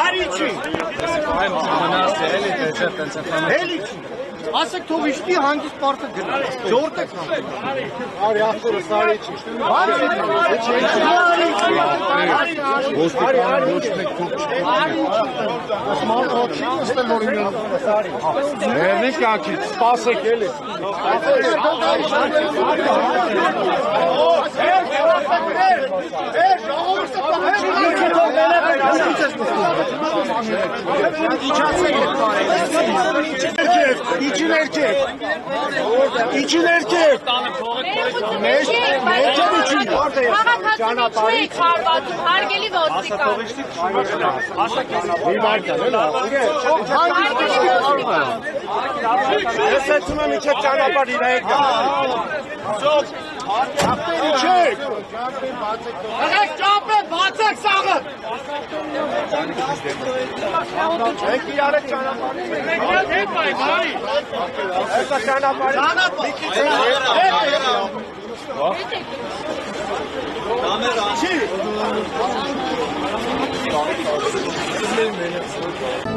Արիչի։ Էլիչի։ Ասեք թող իշտի հանգիստ պարտը գնա։ Ժորտ եք նամել։ Արի ախորը սարիչի։ Ոստիկան ոչ մեկ փոք չկա։ Ասմալ օքի նստել որ ինը սարի։ Ներնիկ ակից, սպասեք էլի։ İçin erkek. İçin erkek. Meçem için. Քաղաքացիների խարվածում հարգելի ոստիկան։ Ես էցում եմ իչեք ճանապար իր հետ գա։ Ճապեր իչեք։ Աղեք ճապեր, բացեք սաղը։ Եք իրարեք ճանապարի։ Հետ բայ, բարի։ Հեսա ճանապարի։ Ճանապարի։ Չի։